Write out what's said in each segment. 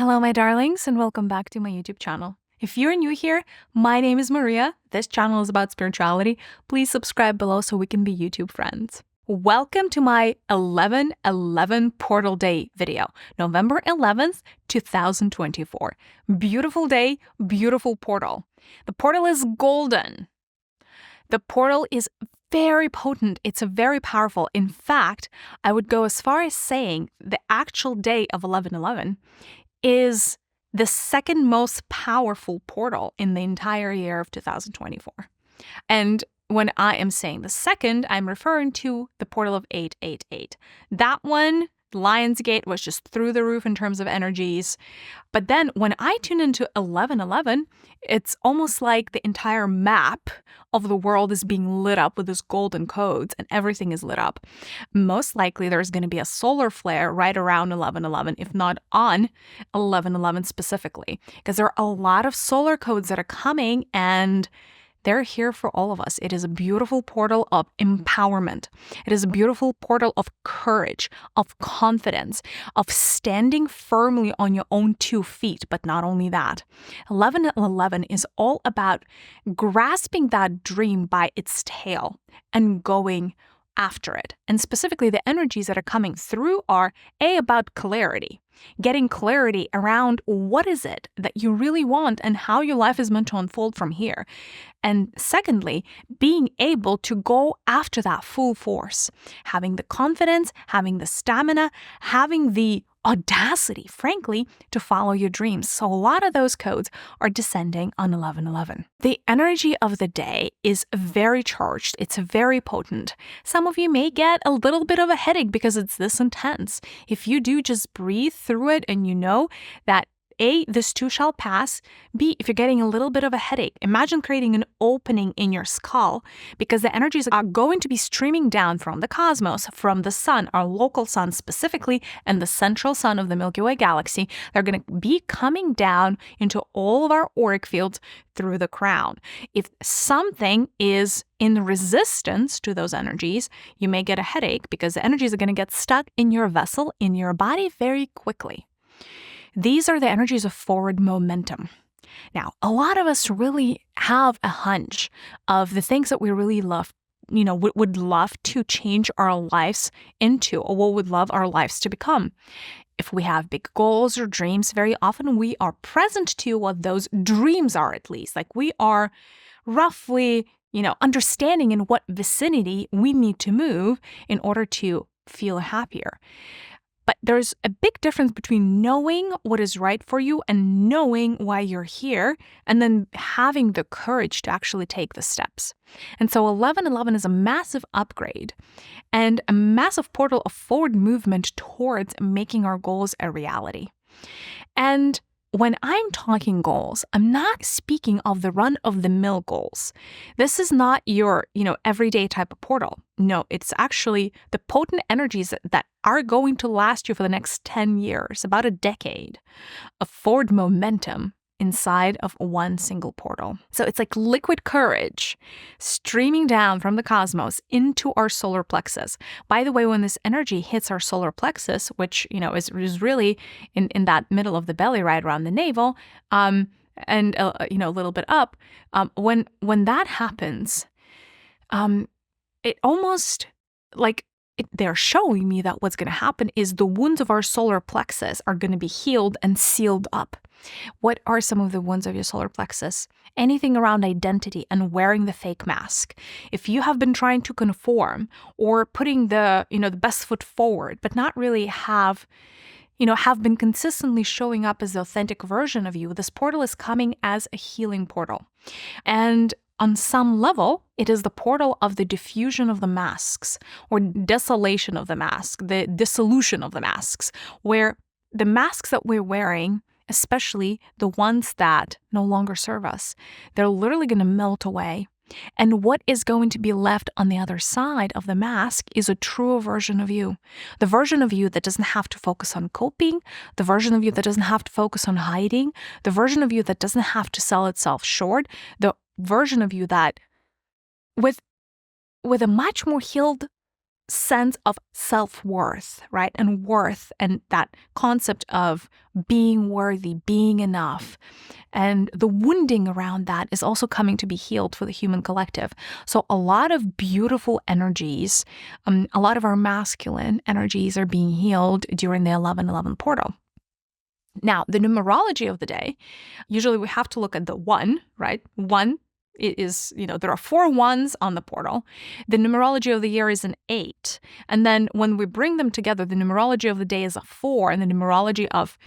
Hello, my darlings, and welcome back to my YouTube channel. If you're new here, my name is Mariya. This channel is about spirituality. Please subscribe below so we can be YouTube friends. Welcome to my 11/11 Portal Day video, November 11th, 2024. Beautiful day, beautiful portal. The portal is golden. The portal is very potent. It's very powerful. In fact, I would go as far as saying the actual day of 11/11 is the second most powerful portal in the entire year of 2024. And when I am saying the second, I'm referring to the portal of 888. That one, Lionsgate, was just through the roof in terms of energies. But then when I tune into 11/11, it's almost like the entire map of the world is being lit up with these golden codes and everything is lit up. Most likely there's going to be a solar flare right around 11/11, if not on 11/11 specifically, because there are a lot of solar codes that are coming and they're here for all of us. It is a beautiful portal of empowerment. It is a beautiful portal of courage, of confidence, of standing firmly on your own 2 feet. But not only that, 11/11 is all about grasping that dream by its tail and going after it. And specifically, the energies that are coming through are about clarity, getting clarity around what is it that you really want and how your life is meant to unfold from here. And secondly, being able to go after that full force, having the confidence, having the stamina, having the audacity, frankly, to follow your dreams. So a lot of those codes are descending on 11/11. The energy of the day is very charged. It's very potent. Some of you may get a little bit of a headache because it's this intense. If you do, just breathe through it and you know that A, this too shall pass. B, if you're getting a little bit of a headache, imagine creating an opening in your skull because the energies are going to be streaming down from the cosmos, from the sun, our local sun specifically, and the central sun of the Milky Way galaxy. They're going to be coming down into all of our auric fields through the crown. If something is in resistance to those energies, you may get a headache because the energies are going to get stuck in your vessel, in your body very quickly. These are the energies of forward momentum. Now, a lot of us really have a hunch of the things that we really love, would love to change our lives into, or what would love our lives to become. If we have big goals or dreams, very often we are present to what those dreams are, at least. Like we are roughly, understanding in what vicinity we need to move in order to feel happier. But there's a big difference between knowing what is right for you and knowing why you're here, and then having the courage to actually take the steps. And so 11/11 is a massive upgrade and a massive portal of forward movement towards making our goals a reality. And when I'm talking goals, I'm not speaking of the run-of-the-mill goals. This is not your, everyday type of portal. No, it's actually the potent energies that are going to last you for the next 10 years, about a decade of forward momentum inside of one single portal. So it's like liquid courage streaming down from the cosmos into our solar plexus. By the way, when this energy hits our solar plexus, which, is really in that middle of the belly, right around the navel, and, a little bit up, when that happens, it almost like they're showing me that what's going to happen is the wounds of our solar plexus are going to be healed and sealed up. What are some of the wounds of your solar plexus? Anything around identity and wearing the fake mask. If you have been trying to conform or putting the best foot forward, but not really have been consistently showing up as the authentic version of you, this portal is coming as a healing portal. And on some level, it is the portal of the diffusion of the masks or desolation of the mask, the dissolution of the masks, where the masks that we're wearing, especially the ones that no longer serve us, they're literally going to melt away. And what is going to be left on the other side of the mask is a truer version of you. The version of you that doesn't have to focus on coping, the version of you that doesn't have to focus on hiding, the version of you that doesn't have to sell itself short, the version of you that with a much more healed sense of self-worth, right? And worth, and that concept of being worthy, being enough. And the wounding around that is also coming to be healed for the human collective. So a lot of beautiful energies, a lot of our masculine energies are being healed during the 1111 portal. Now, the numerology of the day, usually we have to look at the 1, right? 1 is, there are 4 ones on the portal. The numerology of the year is an 8. And then when we bring them together, the numerology of the day is a 4. And the numerology of,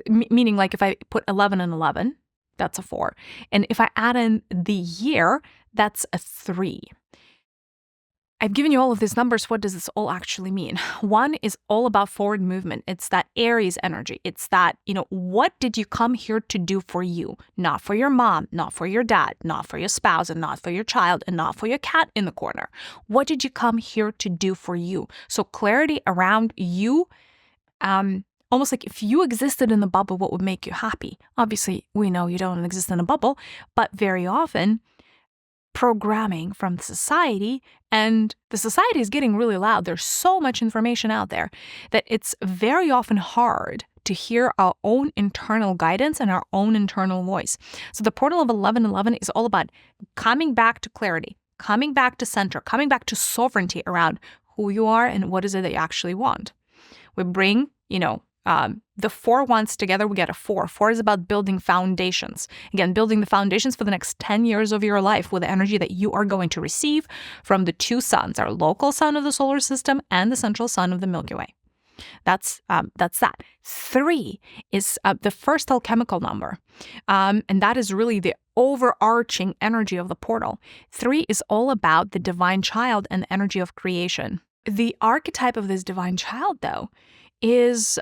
meaning like if I put 11 and 11, that's a 4. And if I add in the year, that's a 3. I've given you all of these numbers. What does this all actually mean? 1 is all about forward movement. It's that Aries energy. It's that, what did you come here to do for you? Not for your mom, not for your dad, not for your spouse, and not for your child, and not for your cat in the corner. What did you come here to do for you? So clarity around you, almost like if you existed in the bubble, what would make you happy? Obviously, we know you don't exist in a bubble, but very often, programming from society, and the society is getting really loud. There's so much information out there that it's very often hard to hear our own internal guidance and our own internal voice. So the portal of 1111 is all about coming back to clarity, coming back to center, coming back to sovereignty around who you are and what is it that you actually want. We bring, the 4 ones together, we get a 4. 4 is about building foundations. Again, building the foundations for the next 10 years of your life with the energy that you are going to receive from the 2 suns, our local sun of the solar system and the central sun of the Milky Way. That's that. 3 is the first alchemical number. And that is really the overarching energy of the portal. 3 is all about the divine child and the energy of creation. The archetype of this divine child, though, is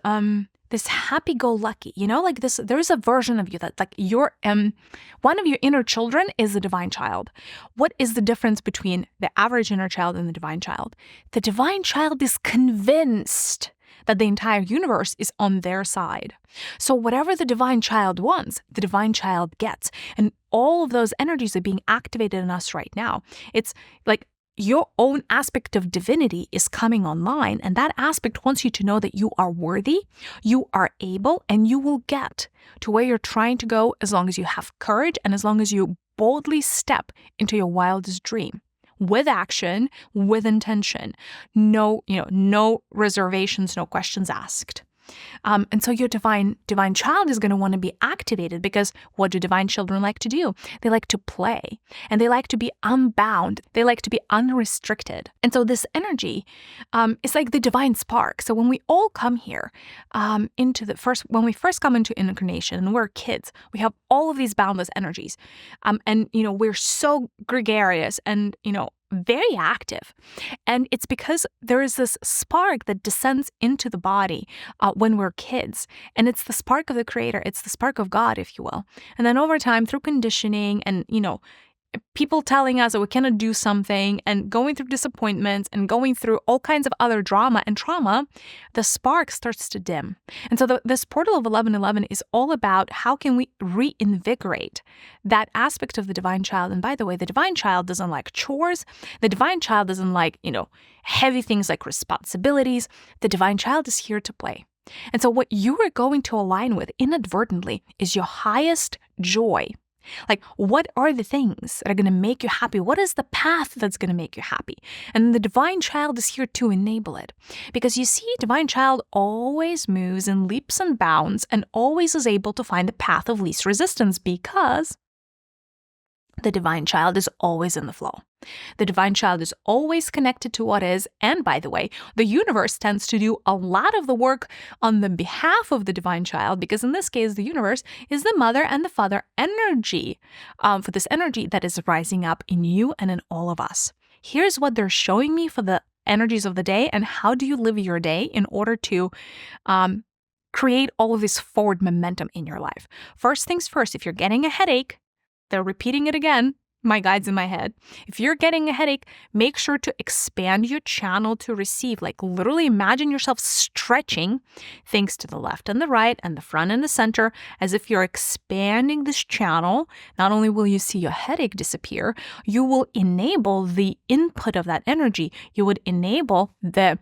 this happy-go-lucky, like this. There's a version of you that, like, your one of your inner children is the divine child. What is the difference between the average inner child and the divine child? The divine child is convinced that the entire universe is on their side. So whatever the divine child wants, the divine child gets. And all of those energies are being activated in us right now. It's like your own aspect of divinity is coming online, and that aspect wants you to know that you are worthy, you are able, and you will get to where you're trying to go as long as you have courage and as long as you boldly step into your wildest dream. With action, with intention, no reservations, no questions asked. And so your divine child is going to want to be activated, because what do divine children like to do? They like to play, and they like to be unbound. They like to be unrestricted. And so this energy is like the divine spark. So when we all come here when we first come into incarnation and we're kids, we have all of these boundless energies. And we're so gregarious and, very active. And it's because there is this spark that descends into the body when we're kids. And it's the spark of the Creator. It's the spark of God, if you will. And then over time, through conditioning and, people telling us that we cannot do something and going through disappointments and going through all kinds of other drama and trauma, the spark starts to dim. And so this portal of 1111 is all about how can we reinvigorate that aspect of the divine child. And by the way, the divine child doesn't like chores. The divine child doesn't like, heavy things like responsibilities. The divine child is here to play. And so what you are going to align with inadvertently is your highest joy. Like, what are the things that are going to make you happy? What is the path that's going to make you happy? And the divine child is here to enable it. Because you see, divine child always moves in leaps and bounds and always is able to find the path of least resistance, because the divine child is always in the flow. The divine child is always connected to what is. And by the way, the universe tends to do a lot of the work on the behalf of the divine child, because in this case, the universe is the mother and the father energy for this energy that is rising up in you and in all of us. Here's what they're showing me for the energies of the day, and how do you live your day in order to create all of this forward momentum in your life. First things first, if you're getting a headache, they're repeating it again. my guides in my head. If you're getting a headache, make sure to expand your channel to receive. Like literally imagine yourself stretching things to the left and the right and the front and the center as if you're expanding this channel. Not only will you see your headache disappear, you will enable the input of that energy. You would enable the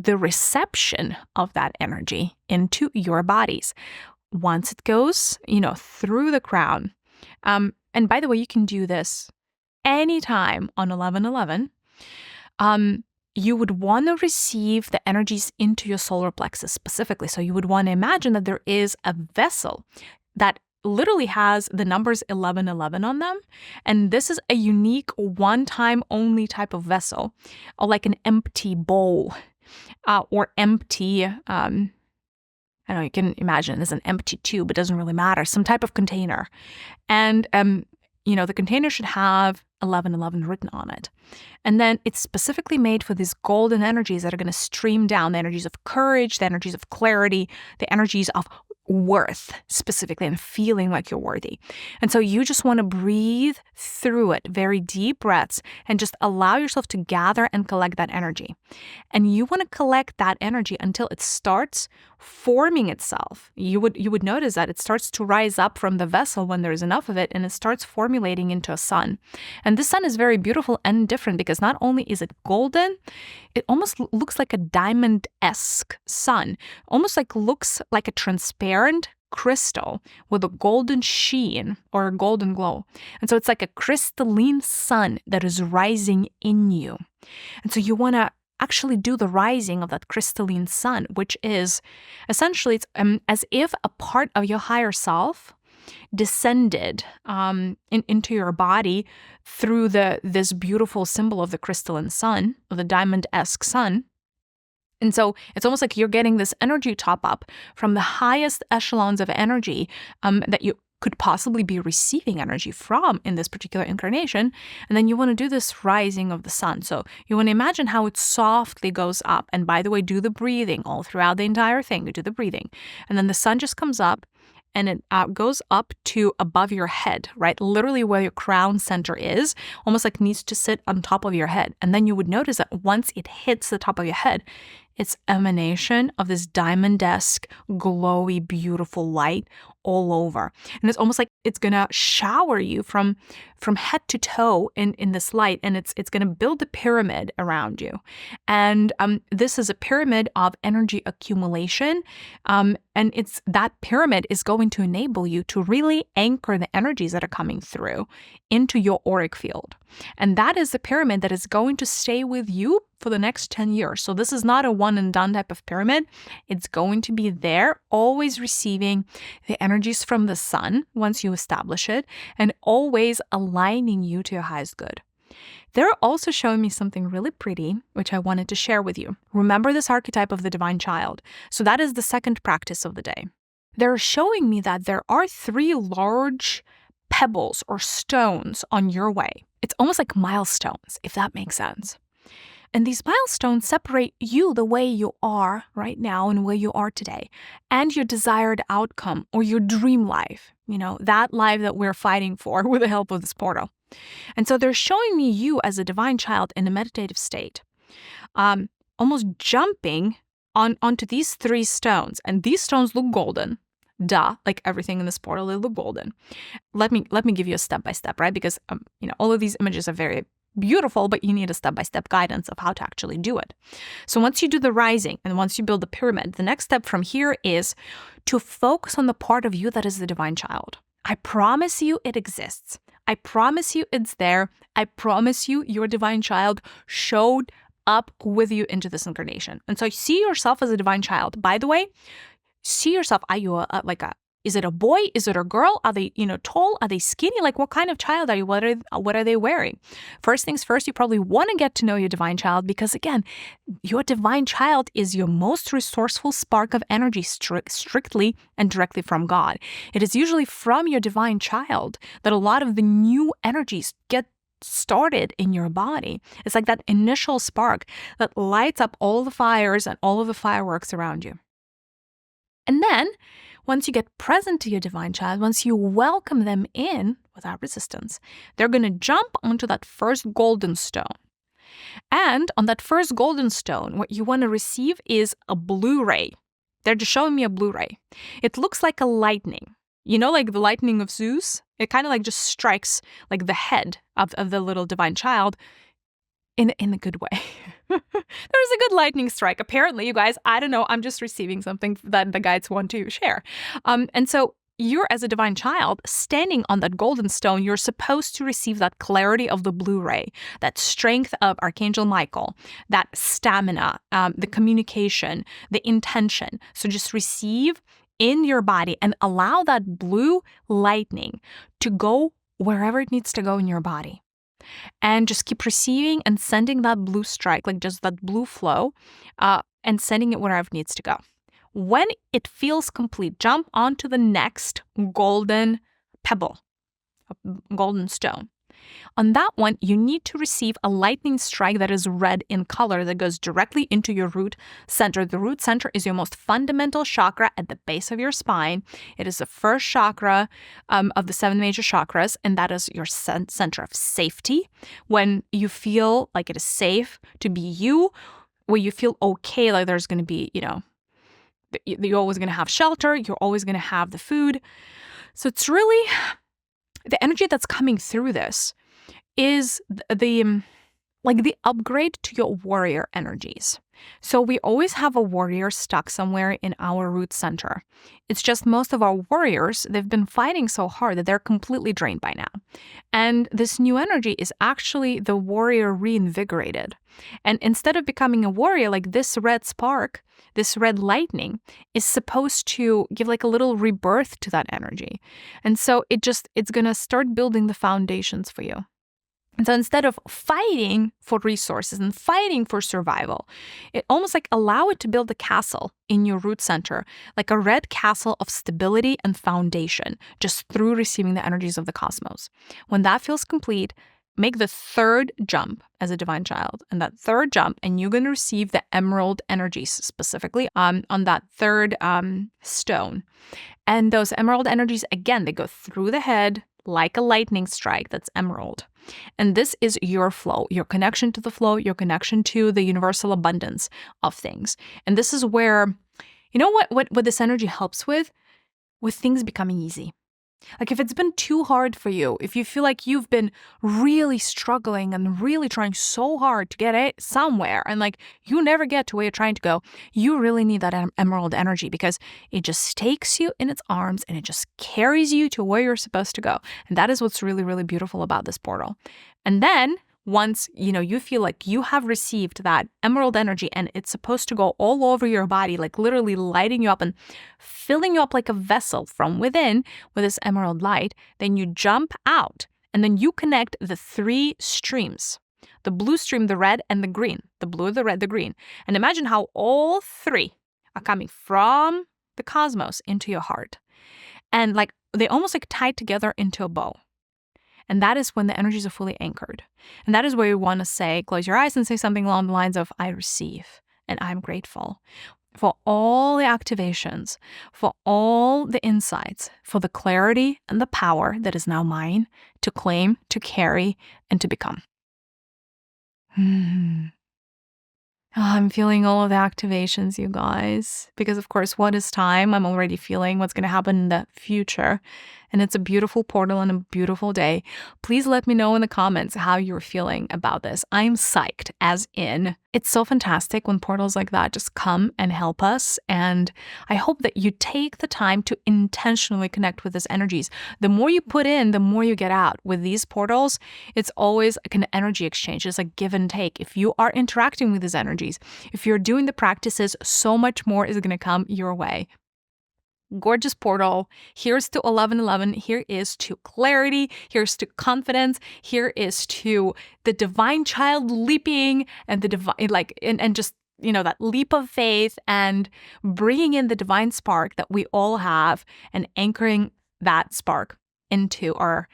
reception of that energy into your bodies. Once it goes, through the crown. And by the way, you can do this anytime on 11/11. You would want to receive the energies into your solar plexus specifically. So you would want to imagine that there is a vessel that literally has the numbers 11/11 on them. And this is a unique one-time only type of vessel, or like an empty bowl or empty, I don't know, you can imagine it as an empty tube. It doesn't really matter. Some type of container. And, the container should have 11/11 written on it. And then it's specifically made for these golden energies that are going to stream down, the energies of courage, the energies of clarity, the energies of worth specifically, and feeling like you're worthy. And so you just want to breathe through it, very deep breaths, and just allow yourself to gather and collect that energy. And you want to collect that energy until it starts forming itself. You would notice that it starts to rise up from the vessel when there's enough of it, and it starts formulating into a sun. And this sun is very beautiful and different because not only is it golden, it almost looks like a diamond-esque sun. Almost looks like a transparent crystal with a golden sheen or a golden glow. And so it's like a crystalline sun that is rising in you. And so you want to actually do the rising of that crystalline sun, which is essentially it's as if a part of your higher self descended into your body through this beautiful symbol of the crystalline sun, of the diamond-esque sun. And so it's almost like you're getting this energy top up from the highest echelons of energy that you could possibly be receiving energy from in this particular incarnation. And then you want to do this rising of the sun. So you want to imagine how it softly goes up. And by the way, do the breathing all throughout the entire thing. You do the breathing. And then the sun just comes up and it goes up to above your head, right? Literally where your crown center is, almost like needs to sit on top of your head. And then you would notice that once it hits the top of your head, it's emanation of this diamond-esque, glowy, beautiful light all over. And it's almost like it's going to shower you from head to toe in this light, and it's going to build a pyramid around you. And this is a pyramid of energy accumulation, and that pyramid is going to enable you to really anchor the energies that are coming through into your auric field. And that is the pyramid that is going to stay with you for the next 10 years. So this is not a one and done type of pyramid. It's going to be there, always receiving the energies from the sun once you establish it, and always aligning you to your highest good. They're also showing me something really pretty, which I wanted to share with you. Remember this archetype of the divine child. So that is the second practice of the day. They're showing me that there are 3 large pebbles or stones on your way. It's almost like milestones, if that makes sense. And these milestones separate you the way you are right now and where you are today, and your desired outcome or your dream life, that life that we're fighting for with the help of this portal. And so they're showing me you as a divine child in a meditative state, almost jumping onto these 3 stones. And these stones look golden. Duh, like everything in this portal, they look golden. Let me give you a step-by-step, right? Because, all of these images are very beautiful, but you need a step-by-step guidance of how to actually do it. So once you do the rising and once you build the pyramid, the next step from here is to focus on the part of you that is the divine child. I promise you it exists. I promise you it's there. I promise you your divine child showed up with you into this incarnation. And so see yourself as a divine child. By the way, see yourself, are you is it a boy? Is it a girl? Are they, tall? Are they skinny? Like, what kind of child are you? What are they wearing? First things first, you probably want to get to know your divine child because, again, your divine child is your most resourceful spark of energy strictly and directly from God. It is usually from your divine child that a lot of the new energies get started in your body. It's like that initial spark that lights up all the fires and all of the fireworks around you. And then, once you get present to your divine child, once you welcome them in, without resistance. They're going to jump onto that first golden stone. And on that first golden stone, what you want to receive is a blue ray. They're just showing me a blue ray. It looks like a lightning. You know, like the lightning of Zeus? It kind of like just strikes like the head of the little divine child in a good way. There was a good lightning strike. Apparently, you guys, I don't know, I'm just receiving something that the guides want to share. And so you're, as a divine child, standing on that golden stone, you're supposed to receive that clarity of the blue ray, that strength of Archangel Michael, that stamina, the communication, the intention. So just receive in your body and allow that blue lightning to go wherever it needs to go in your body. And just keep receiving and sending that blue strike, like just that blue flow, and sending it wherever it needs to go. When it feels complete, jump onto the next golden pebble, a golden stone. On that one, you need to receive a lightning strike that is red in color that goes directly into your root center. The root center is your most fundamental chakra at the base of your spine. It is the first chakra of the 7 major chakras, and that is your center of safety. When you feel like it is safe to be you, where you feel okay, like there's going to be, you're always going to have shelter, you're always going to have the food. So it's really the energy that's coming through this is the upgrade to your warrior energies. So we always have a warrior stuck somewhere in our root center. It's just most of our warriors, they've been fighting so hard that they're completely drained by now. And this new energy is actually the warrior reinvigorated. And instead of becoming a warrior, like this red spark, this red lightning is supposed to give like a little rebirth to that energy. And so it's going to start building the foundations for you. And so instead of fighting for resources and fighting for survival, it almost like allow it to build a castle in your root center, like a red castle of stability and foundation, just through receiving the energies of the cosmos. When that feels complete, make the third jump as a divine child. And that third jump, and you're going to receive the emerald energies specifically on that third stone. And those emerald energies, again, they go through the head like a lightning strike that's emerald. And this is your flow, your connection to the flow, your connection to the universal abundance of things. And this is where, you know what this energy helps with things becoming easy. Like if it's been too hard for you, if you feel like you've been really struggling and really trying so hard to get it somewhere and like you never get to where you're trying to go, you really need that emerald energy because it just takes you in its arms and it just carries you to where you're supposed to go. And that is what's really, really beautiful about this portal. And then once, you feel like you have received that emerald energy and it's supposed to go all over your body, like literally lighting you up and filling you up like a vessel from within with this emerald light, then you jump out and then you connect the 3 streams, the blue stream, the red, and the green, the blue, the red, the green. And imagine how all 3 are coming from the cosmos into your heart. And like they almost like tied together into a bow. And that is when the energies are fully anchored. And that is where you want to say, close your eyes and say something along the lines of, I receive and I'm grateful for all the activations, for all the insights, for the clarity and the power that is now mine to claim, to carry, and to become. I'm feeling all of the activations, you guys, because of course, what is time? I'm already feeling what's going to happen in the future. And it's a beautiful portal and a beautiful day. Please let me know in the comments how you're feeling about this. I'm psyched, as in, it's so fantastic when portals like that just come and help us. And I hope that you take the time to intentionally connect with these energies. The more you put in, the more you get out. With these portals, it's always like an energy exchange. It's like give and take. If you are interacting with these energies, if you're doing the practices, so much more is going to come your way. Gorgeous portal. Here's to 1111. Here is to clarity. Here's to confidence. Here is to the divine child leaping and the divine, and just, that leap of faith and bringing in the divine spark that we all have and anchoring that spark into our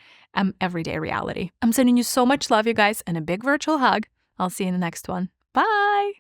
everyday reality. I'm sending you so much love, you guys, and a big virtual hug. I'll see you in the next one. Bye.